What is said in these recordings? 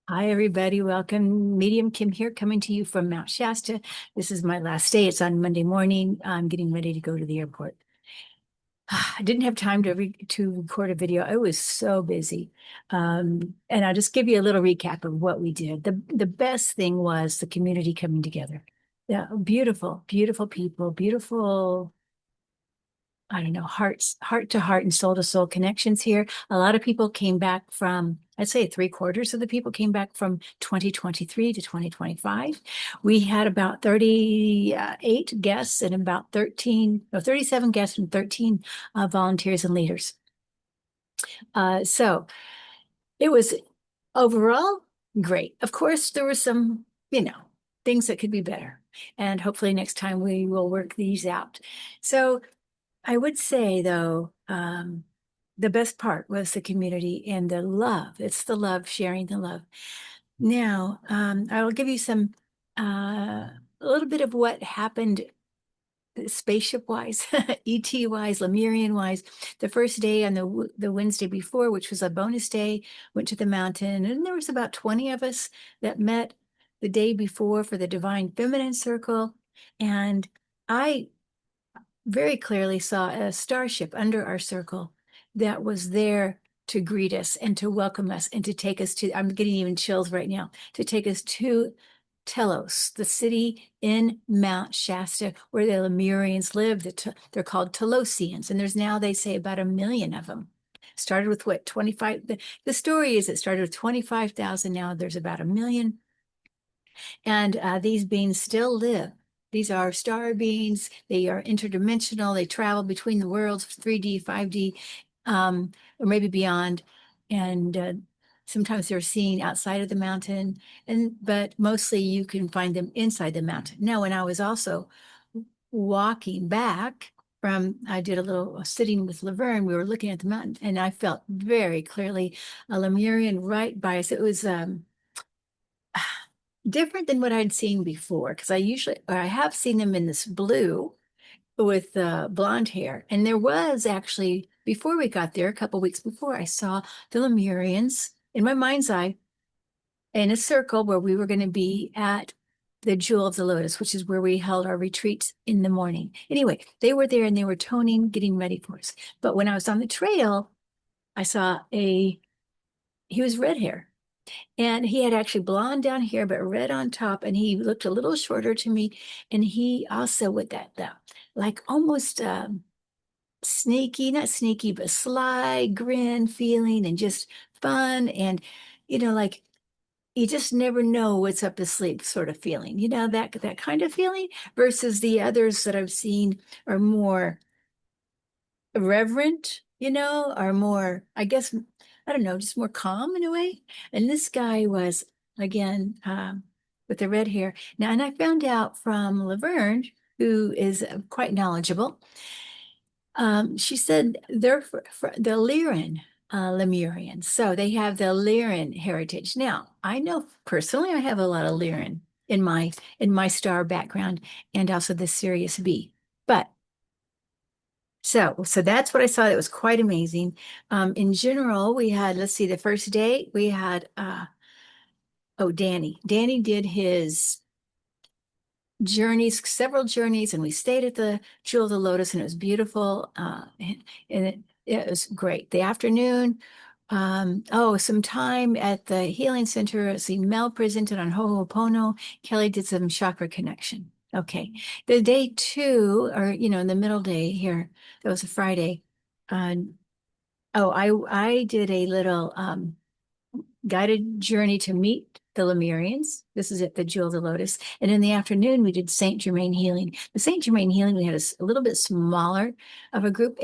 Hi, everybody. Welcome. Medium Kim here, coming to you from Mount Shasta. This is my last day. It's on Monday morning. I'm getting ready to go to the airport. I didn't have time to record a video. I was so busy. And I'll just give you a little recap of what we did. The best thing was the community coming together. Yeah, beautiful, beautiful people, beautiful, I don't know, heart to heart and soul to soul connections here. A lot of people came back from, I'd say three-quarters of the people came back from 2023 to 2025. We had about 38 guests and about 13, no, 37 guests and 13 volunteers and leaders. So it was overall great. Of course, there were some, things that could be better. And hopefully next time we will work these out. So I would say, though, the best part was the community and the love. It's the love, sharing the love. Now, I will give you a little bit of what happened spaceship wise, ET wise, Lemurian wise. The first day on the Wednesday before, which was a bonus day, went to the mountain, and there was about 20 of us that met the day before for the Divine Feminine Circle. And I very clearly saw a starship under our circle that was there to greet us and to welcome us and to take us to, I'm getting even chills right now, to take us to Telos, the city in Mount Shasta where the Lemurians lived. They're called Telosians, and there's now, they say, about 1 million of them. Started with what, 25? The story is it started with 25,000. Now there's about 1 million. And these beings still live. These are star beings. They are interdimensional. They travel between the worlds, 3D, 5D, or maybe beyond. And sometimes they're seen outside of the mountain, but mostly you can find them inside the mountain. Now, when I was also walking back I did a little sitting with Laverne, we were looking at the mountain, and I felt very clearly a Lemurian right by us. It was different than what I'd seen before, because I have seen them in this blue with blonde hair. And there was actually, before we got there, a couple weeks before, I saw the Lemurians in my mind's eye in a circle where we were going to be at the Jewel of the Lotus, which is where we held our retreats in the morning. Anyway, they were there and they were toning, getting ready for us. But when I was on the trail, I saw he was red hair. And he had actually blonde down here, but red on top. And he looked a little shorter to me. And he also with that like almost sneaky, not sneaky, but sly grin feeling and just fun. And, like you just never know what's up his sleeve sort of feeling, that kind of feeling versus the others that I've seen are more reverent, are more, I guess, I don't know, just more calm in a way. And this guy was, again, with the red hair. Now, and I found out from Laverne, who is quite knowledgeable. She said they're the Lyran Lemurians. So they have the Lyran heritage. Now, I know personally I have a lot of Lyran in my star background and also the Sirius B. But so that's what I saw. That was quite amazing. In general, we had, let's see, the first day we had, Danny. Danny did his journeys, several journeys, and we stayed at the Jewel of the Lotus, and it was beautiful. And it was great. The afternoon, some time at the healing center. See, Mel presented on Ho'opono. Kelly did some chakra connection. Okay. The day two, or in the middle day here, that was a Friday. Uh, I did a little guided journey to meet the Lemurians. This is at the Jewel of the Lotus. And in the afternoon, we did Saint Germain healing. The Saint Germain healing, we had a little bit smaller of a group,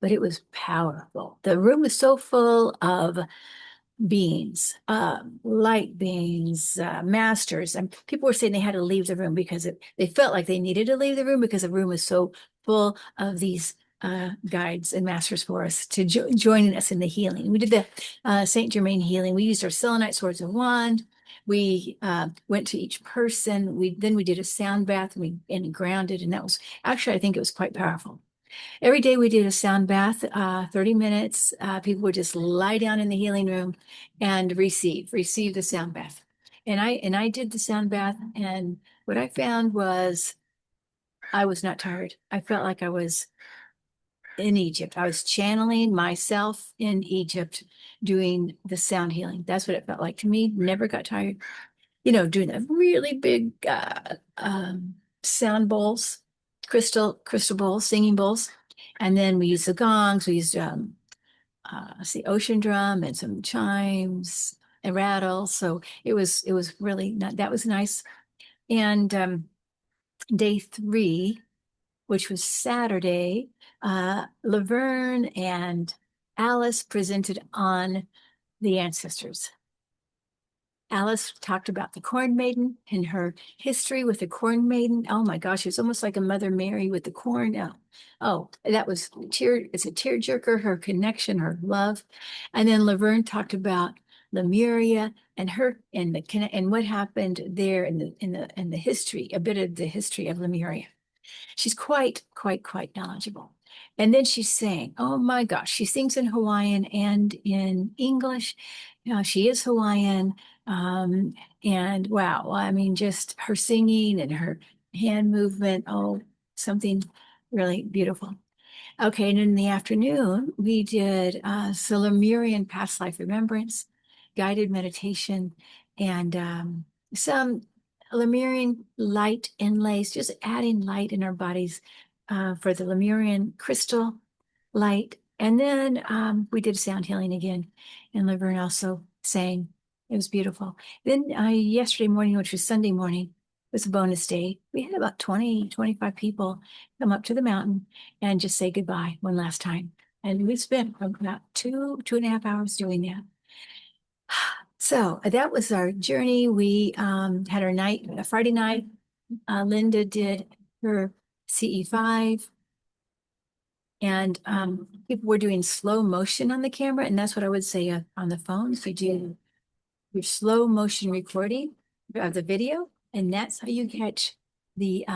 but it was powerful. The room was so full of beings, light beings, masters, and people were saying they had to leave the room because they felt like they needed to leave the room because the room was so full of these guides and masters for us to joining us in the healing. We did the Saint Germain healing. We used our selenite swords of wand. We went to each person. We did a sound bath and we grounded, and that was actually, I think it was quite powerful. Every day we did a sound bath, 30 minutes. People would just lie down in the healing room and receive the sound bath. And I did the sound bath, and what I found was I was not tired. I felt like I was in Egypt. I was channeling myself in Egypt doing the sound healing. That's what it felt like to me. Never got tired. Doing the really big sound bowls, crystal bowls, singing bowls. And then we used the gongs, we used let's see, ocean drum and some chimes and rattles. So it was really not that was nice. And day 3, which was Saturday, Laverne and Alice presented on the ancestors. Alice talked about the Corn Maiden and her history with the Corn Maiden. Oh my gosh, it was almost like a Mother Mary with the corn. That was it's a tearjerker, her connection, her love. And then Laverne talked about Lemuria and her and what happened there in the history, a bit of the history of Lemuria. She's quite knowledgeable. And then she sang. Oh my gosh, she sings in Hawaiian and in English. She is Hawaiian. Um, and wow, I mean, just her singing and her hand movement. Oh, something really beautiful. Okay, and in the afternoon, we did Lemurian past life remembrance, guided meditation, and some Lemurian light inlays, just adding light in our bodies for the Lemurian crystal light. And then we did sound healing again, and Laverne also sang. It was beautiful. Then yesterday morning, which was Sunday morning, was a bonus day. We had about 25 people come up to the mountain and just say goodbye one last time. And we spent about 2.5 hours doing that. So that was our journey. We had our night, Friday night. Linda did her CE5, and people were doing slow motion on the camera. And that's what I would say on the phone. So you do your slow motion recording of the video, and that's how you catch the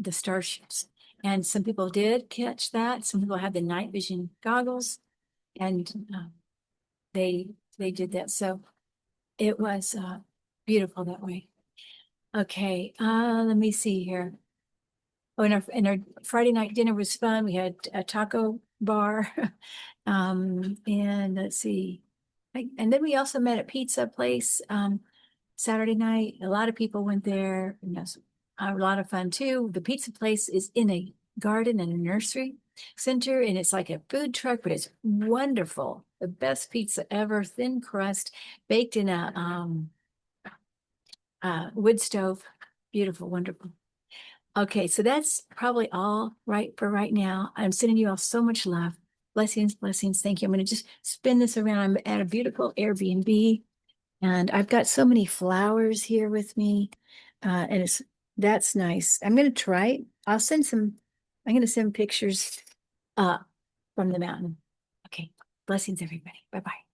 starships. And some people did catch that. Some people had the night vision goggles, and they did that. So it was beautiful that way. Okay, let me see here. Oh, and our Friday night dinner was fun. We had a taco bar, and let's see, and then we also met at pizza place Saturday night. A lot of people went there, and that's a lot of fun too. The pizza place is in a garden and a nursery center, and it's like a food truck, but it's wonderful. The best pizza ever, thin crust, baked in a wood stove. Beautiful, wonderful. Okay, so that's probably all right for right now. I'm sending you all so much love. Blessings, blessings. Thank you. I'm going to just spin this around. I'm at a beautiful Airbnb, and I've got so many flowers here with me. And that's nice. I'm going to try it. I'm going to send pictures from the mountain. Okay. Blessings, everybody. Bye-bye.